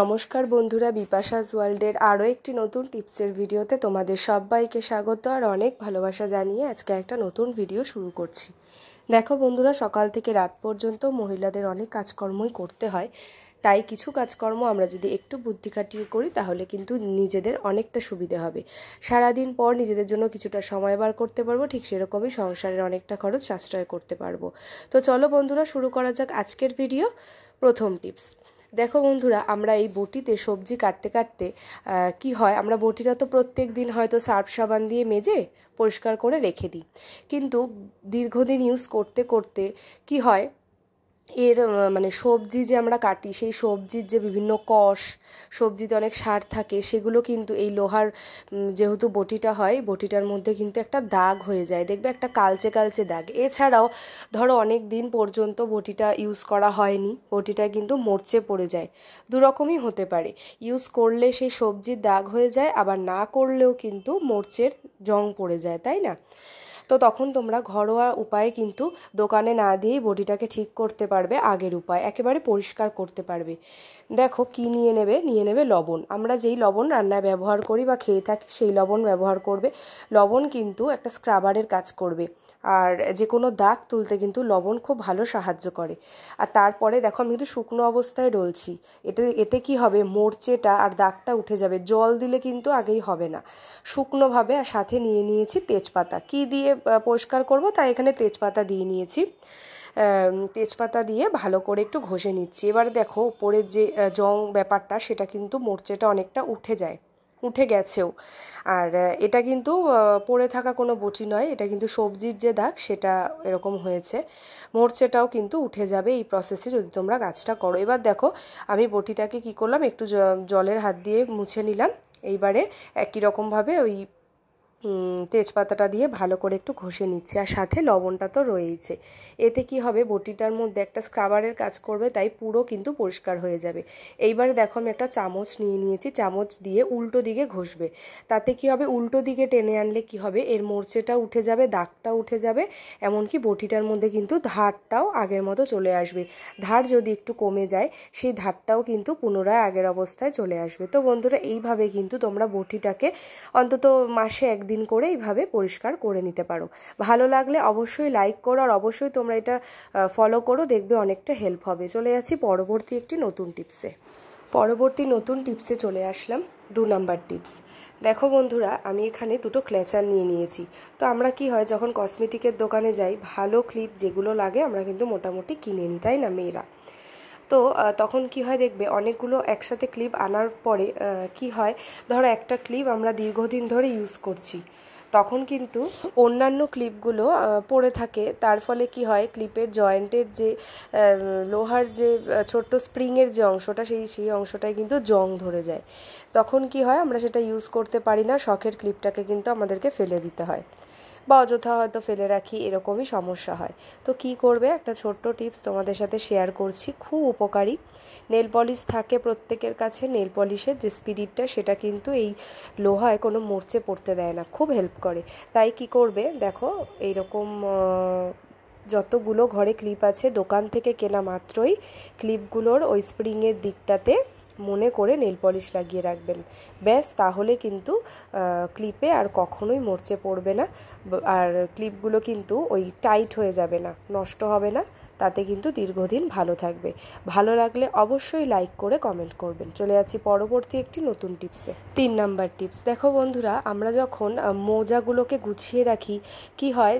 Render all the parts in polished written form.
নমস্কার বন্ধুরা, বিপাশাস ওয়ার্ল্ডের আরও একটি নতুন টিপসের ভিডিওতে তোমাদের সবাইকে স্বাগত আর অনেক ভালোবাসা জানিয়ে আজকে একটা নতুন ভিডিও শুরু করছি। দেখো বন্ধুরা, সকাল থেকে রাত পর্যন্ত মহিলাদের অনেক কাজকর্মই করতে হয়, তাই কিছু কাজকর্ম আমরা যদি একটু বুদ্ধি খাটিয়ে করি তাহলে কিন্তু নিজেদের অনেকটা সুবিধে হবে। সারাদিন পর নিজেদের জন্য কিছুটা সময় বার করতে পারবো, ঠিক সেরকমই সংসারের অনেকটা খরচ সাশ্রয় করতে পারবো। তো চলো বন্ধুরা, শুরু করা যাক আজকের ভিডিও। প্রথম টিপস, দেখো বন্ধুরা, আমরা এই বটিতে সবজি কাটতে কাটতে কি হয়, আমরা বটিটা তো প্রত্যেক দিন হয়তো সার্ফ সাবান দিয়ে মেজে পরিষ্কার করে রেখে দিই, কিন্তু দীর্ঘদিন ইউজ করতে করতে কি হয়, এর মানে সবজি যে আমরা কাটি সেই সবজির যে বিভিন্ন কষ, সবজিতে অনেক সার থাকে, সেগুলো কিন্তু এই লোহার যেহেতু বটিটা হয়, বটিটার মধ্যে কিন্তু একটা দাগ হয়ে যায়, দেখবে একটা কালচে কালচে দাগ। এছাড়াও ধরো অনেক দিন পর্যন্ত বটিটা ইউজ করা হয়নি, বটিটা কিন্তু মরচে পড়ে যায়। দুরকমই হতে পারে, ইউজ করলে সেই সবজির দাগ হয়ে যায়, আবার না করলেও কিন্তু মরচের জং পড়ে যায়, তাই না? তো তখন তোমরা ঘরোয়া উপায়ে কিন্তু দোকানে না দিয়েই বডিটাকে ঠিক করতে পারবে, আগের উপায় একেবারে পরিষ্কার করতে পারবে। দেখো কি নিয়ে নেবে লবণ। আমরা যেই লবণ রান্নায় ব্যবহার করি বা খেয়ে থাকি সেই লবণ ব্যবহার করবে। লবণ কিন্তু একটা স্ক্রাবারের কাজ করবে, আর যে কোনো দাগ তুলতে কিন্তু লবণ খুব ভালো সাহায্য করে। আর তারপরে দেখো, আমি কিন্তু শুকনো অবস্থায় ডলছি, এতে কি হবে, মরচেটা আর দাগটা উঠে যাবে। জল দিলে কিন্তু আগেই হবে না, শুকনোভাবে। আর সাথে নিয়ে নিয়েছি তেজপাতা। কি দিয়ে পরিষ্কার করব, তাই এখানে তেজপাতা দিয়ে নিয়েছি। তেজপাতা দিয়ে ভালো করে একটু ঘষে নিচ্ছি। এবার দেখো উপরের যে জং ব্যাপারটা, সেটা কিন্তু মরচেটা অনেকটা উঠে গেছেও। আর এটা কিন্তু পড়ে থাকা কোনো বটি নয়, এটা কিন্তু সবজির যে দাগ সেটা এরকম হয়েছে। মরচেটাও কিন্তু উঠে যাবে এই প্রসেসে যদি তোমরা কাজটা করো। এবার দেখো আমি বটিটাকে কি করলাম, একটু জলের হাত দিয়ে মুছে নিলাম। এইবারে একই রকমভাবে ওই তেজপাতাটা দিয়ে ভালো করে একটু ঘষে নিচ্ছি, আর সাথে লবণটা তো রয়েইছে। এতে কি হবে, বটিটার মধ্যে একটা স্ক্রাবারের কাজ করবে, তাই পুরো কিন্তু পরিষ্কার হয়ে যাবে। এইবারে দেখো আমি একটা চামচ নিয়ে নিয়েছি, চামচ দিয়ে উল্টো দিকে ঘষবে। তাতে কি হবে, উল্টো দিকে টেনে আনলে কি হবে, এর মরচেটা উঠে যাবে, দাগটা উঠে যাবে, এমনকি বটিটার মধ্যে কিন্তু ধারটাও আগের মতো চলে আসবে। ধার যদি একটু কমে যায়, সেই ধারটাও কিন্তু পুনরায় আগের অবস্থায় চলে আসবে। তো বন্ধুরা, এইভাবে কিন্তু তোমরা বটিটাকে অন্তত মাসে একদিন করে এইভাবে পরিষ্কার করে নিতে পারো। ভালো লাগলে অবশ্যই লাইক করো, আর অবশ্যই তোমরা এটা ফলো করো, দেখবে অনেকটা হেল্প হবে। চলে যাচ্ছি পরবর্তী নতুন টিপসে চলে আসলাম। 2 নাম্বার টিপস, দেখো বন্ধুরা, আমি এখানে দুটো ক্লেচার নিয়ে নিয়েছি। তো আমরা কি হয়, যখন কসমেটিকের দোকানে যাই, ভালো ক্লিপ যেগুলো লাগে আমরা কিন্তু মোটামুটি কিনে নিই, তাই না মেয়েরা? তো তখন কি হয়, দেখবে অনেকগুলো একসাথে ক্লিপ আনার পরে কি হয়, ধরো একটা ক্লিপ আমরা দীর্ঘদিন ধরে ইউজ করছি, তখন কিন্তু অন্যান্য ক্লিপগুলো পড়ে থাকে। তার ফলে কি হয়, ক্লিপের জয়েন্টের যে লোহার যে ছোট্ট স্প্রিংয়ের যে অংশটা, সেই অংশটায় কিন্তু জং ধরে যায়। তখন কি হয়, আমরা সেটা ইউজ করতে পারি না, শখের ক্লিপটাকে কিন্তু আমাদেরকে ফেলে দিতে হয়, বা অযথা হয়তো ফেলে রাখি, এরকমই সমস্যা হয়। তো কি করবে, একটা ছোট্ট টিপস তোমাদের সাথে শেয়ার করছি, খুব উপকারী। নেল পলিশ থাকে প্রত্যেকের কাছে, নেল পলিশের যে স্পিরিটটা, সেটা কিন্তু এই লোহায় কোনো মরচে পড়তে দেয় না, খুব হেল্প করে। তাই কি করবে, দেখো এইরকম যতগুলো ঘরে ক্লিপ আছে, দোকান থেকে কেনা মাত্রই ক্লিপগুলোর ওই স্প্রিংয়ের দিকটাতে মনে করে নেল পলিশ লাগিয়ে রাখবেন। ব্যাস, তাহলে কিন্তু ক্লিপে আর কখনোই মরচে পড়বে না, আর ক্লিপগুলো কিন্তু ওই টাইট হয়ে যাবে না, নষ্ট হবে না, তাতে কিন্তু দীর্ঘদিন ভালো থাকবে। ভালো লাগলে অবশ্যই লাইক করে কমেন্ট করবেন। চলে যাচ্ছি পরবর্তী একটি নতুন টিপসে। 3 নাম্বার টিপস, দেখো বন্ধুরা, আমরা যখন মোজাগুলোকে গুছিয়ে রাখি, কি হয়,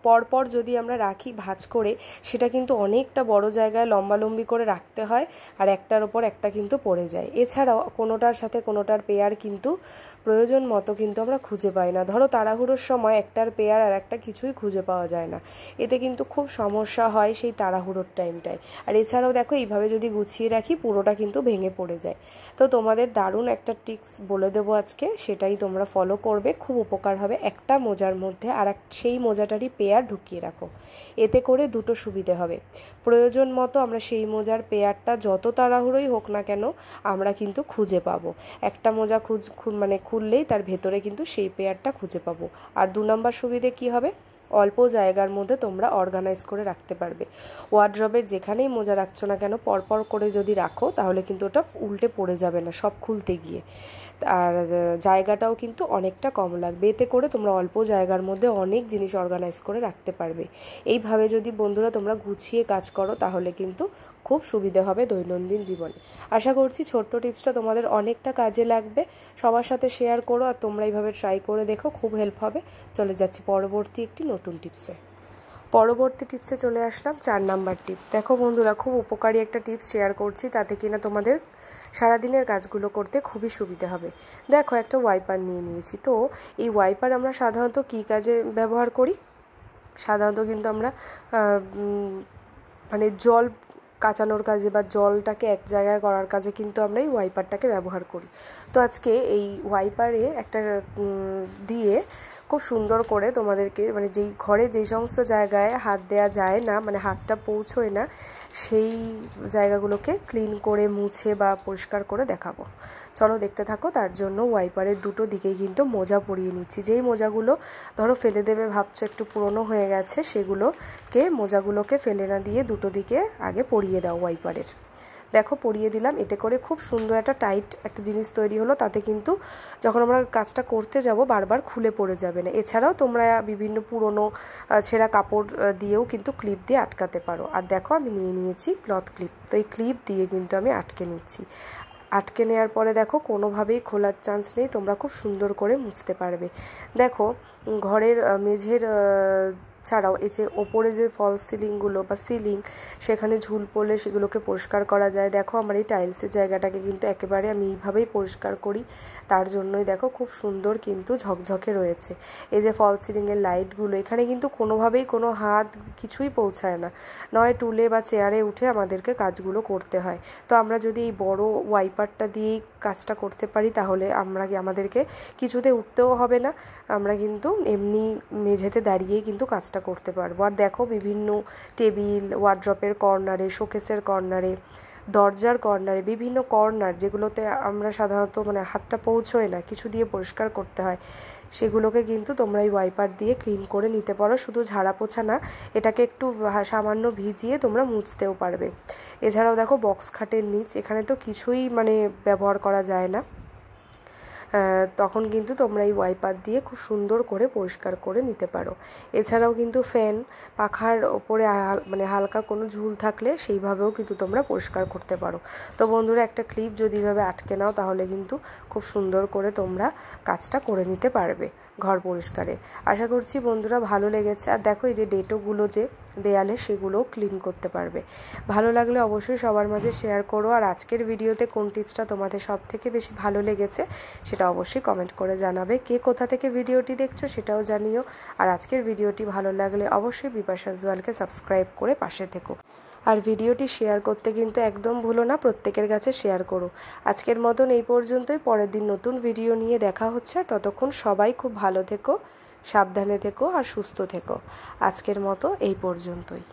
পরপর যদি আমরা রাখি ভাঁজ করে, সেটা কিন্তু অনেকটা বড় জায়গায় লম্বালম্বি করে রাখতে হয়, আর একটার ওপর একটা কিন্তু পড়ে যায়। এছাড়াও কোনোটার সাথে কোনোটার পেয়ার কিন্তু প্রয়োজন মতো কিন্তু আমরা খুঁজে পাই না। ধরো তাড়াহুড়োর সময় একটার পেয়ার আর একটা কিছুই খুঁজে পাওয়া যায় না, এতে কিন্তু খুব সমস্যা হয় সেই তাড়াহুড়োর টাইমটায়। আর এছাড়াও দেখো, এইভাবে যদি গুছিয়ে রাখি, পুরোটা কিন্তু ভেঙে পড়ে যায়। তো তোমাদের দারুণ একটা টিপস বলে দেবো আজকে, সেটাই তোমরা ফলো করবে, খুব উপকার হবে। একটা মোজার মধ্যে আর সেই মোজাটারই পেয়ার ঢুকিয়ে রাখো, এতে করে দুটো সুবিধে হবে। প্রয়োজন মতো আমরা সেই মোজার পেয়ারটা যত তাড়াহুড়োই হোক না কেন, আমরা কিন্তু খুঁজে পাবো। একটা মোজা খুললেই তার ভেতরে কিন্তু সেই পেয়ারটা খুঁজে পাবো। আর 2 নাম্বার সুবিধে কি হবে, অল্প জায়গার মধ্যে তোমরা অর্গানাইজ করে রাখতে পারবে। ওয়ার্ড্রবের যেখানেই মোজা রাখছো না কেন পরপর করে যদি রাখো তাহলে কিন্তু ওটা উল্টে পড়ে যাবে না সব খুলতে গিয়ে, আর জায়গাটাও কিন্তু অনেকটা কম লাগবে। এতে করে তোমরা অল্প জায়গার মধ্যে অনেক জিনিস অর্গানাইজ করে রাখতে পারবে। এইভাবে যদি বন্ধুরা তোমরা গুছিয়ে কাজ করো তাহলে কিন্তু খুব সুবিধে হবে দৈনন্দিন জীবনে। আশা করছি ছোট্ট টিপসটা তোমাদের অনেকটা কাজে লাগবে। সবার সাথে শেয়ার করো আর তোমরা এইভাবে ট্রাই করে দেখো, খুব হেল্প হবে। চলে যাচ্ছি পরবর্তী একটি নতুন টিপসে। পরবর্তী টিপসে চলে আসলাম 4 নাম্বার টিপস। দেখো বন্ধুরা, খুব উপকারী একটা টিপস শেয়ার করছি, তাতে কিনা তোমাদের সারাদিনের কাজগুলো করতে খুবই সুবিধা হবে। দেখো, একটা ওয়াইপার নিয়ে নিয়েছি। তো এই ওয়াইপার আমরা সাধারণত কী কাজে ব্যবহার করি? সাধারণত কিন্তু আমরা মানে জল কাচানোর কাজে বা জলটাকে এক জায়গায় করার কাজে কিন্তু আমরা এই ওয়াইপারটাকে ব্যবহার করি। তো আজকে এই ওয়াইপারে একটা দিয়ে খুব সুন্দর করে তোমাদেরকে মানে যেই ঘরে যেই সমস্ত জায়গায় হাত দেওয়া যায় না, মানে হাতটা পৌঁছয় না, সেই জায়গাগুলোকে ক্লিন করে মুছে বা পরিষ্কার করে দেখাবো। চলো দেখতে থাকো। তার জন্য ওয়াইপারের দুটো দিকেই কিন্তু মোজা পরিয়ে নিচ্ছি। যেই মোজাগুলো ধরো ফেলে দেবে ভাবছো, একটু পুরনো হয়ে গেছে, মোজাগুলোকে ফেলে না দিয়ে দুটো দিকে আগে পরিয়ে দাও ওয়াইপারের। দেখো পরিয়ে দিলাম, এতে করে খুব সুন্দর একটা টাইট একটা জিনিস তৈরি হলো। তাতে কিন্তু যখন আমরা কাজটা করতে যাব বারবার খুলে পড়ে যাবে না। এছাড়াও তোমরা বিভিন্ন পুরনো ছেঁড়া কাপড় দিয়েও কিন্তু ক্লিপ দিয়ে আটকাতে পারো। আর দেখো আমি নিয়ে নিয়েছি ক্লথ ক্লিপ। তো এই ক্লিপ দিয়ে কিন্তু আমি আটকে নিচ্ছি। আটকে নেওয়ার পরে দেখো কোনোভাবেই খোলার চান্স নেই, তোমরা খুব সুন্দর করে মুছতে পারবে। দেখো ঘরের মেঝের ছাড়াও এই যে ওপরে যে ফলস সিলিংগুলো বা সিলিং, সেখানে ঝুল পড়লে সেগুলোকে পরিষ্কার করা যায়। দেখো আমার এই টাইলসের জায়গাটাকে কিন্তু একেবারে আমি এইভাবেই পরিষ্কার করি। তার জন্যই দেখো খুব সুন্দর কিন্তু ঝকঝকে রয়েছে। এই যে ফলস সিলিংয়ের লাইটগুলো, এখানে কিন্তু কোনোভাবেই কোনো হাত কিছুই পৌঁছায় না, নয় টুলে বা চেয়ারে উঠে আমাদেরকে কাজগুলো করতে হয়। তো আমরা যদি এই বড় ওয়াইপারটা দিয়েই কাজটা করতে পারি তাহলে আমাদেরকে কিছুতে উঠতেও হবে না, আমরা কিন্তু এমনি মেঝেতে দাঁড়িয়েই কিন্তু কাজটা করতে পারবো। আর দেখো বিভিন্ন টেবিল, ওয়ার্ড্রপের কর্নারে, শোকেসের কর্নারে, দরজার কর্নারে, বিভিন্ন কর্নার যেগুলোতে আমরা সাধারণত মানে হাতটা পৌঁছয় না, কিছু দিয়ে পরিষ্কার করতে হয়, সেগুলোকে কিন্তু তোমরা এই ওয়াইপার দিয়ে ক্লিন করে নিতে পারো। শুধু ঝাড়া পোছা না, এটাকে একটু সামান্য ভিজিয়ে তোমরা মুছতেও পারবে। এছাড়াও দেখো বক্স খাটের নিচ, এখানে তো কিছুই মানে ব্যবহার করা যায় না, তখন কিন্তু তোমরা এই ওয়াইপার দিয়ে খুব সুন্দর করে পরিষ্কার করে নিতে পারো। এছাড়াও কিন্তু ফ্যান, পাখার ওপরে মানে হালকা কোনো ঝুল থাকলে সেইভাবেও কিন্তু তোমরা পরিষ্কার করতে পারো। তো বন্ধুরা, একটা ক্লিপ যদি এইভাবে আটকে নাও তাহলে কিন্তু খুব সুন্দর করে তোমরা কাজটা করে নিতে পারবে ঘর পরিষ্কারে। আশা করছি বন্ধুরা ভালো লেগেছে। আর দেখো এই যে ডেটোগুলো যে দেয়ালে, সেগুলোও ক্লিন করতে পারবে। ভালো লাগলে অবশ্যই সবার মাঝে শেয়ার করো। আর আজকের ভিডিওতে কোন টিপসটা তোমাদের সব থেকে বেশি ভালো লেগেছে সেটা অবশ্যই কমেন্ট করে জানাবে। কে কোথা থেকে ভিডিওটি দেখছো সেটাও জানিও। আর আজকের ভিডিওটি ভালো লাগলে অবশ্যই বিপাশা জুয়েলকে সাবস্ক্রাইব করে পাশে থেকো। আর ভিডিওটি শেয়ার করতে কিন্তু একদম ভুলো না, প্রত্যেকের কাছে শেয়ার করো। আজকের মতন এই পর্যন্তই। পরের দিন নতুন ভিডিও নিয়ে দেখা হচ্ছে। আর ততক্ষণ সবাই খুব ভালো থেকো, সাবধানে থেকো আর সুস্থ থেকো। আজকের মতো এই পর্যন্তই।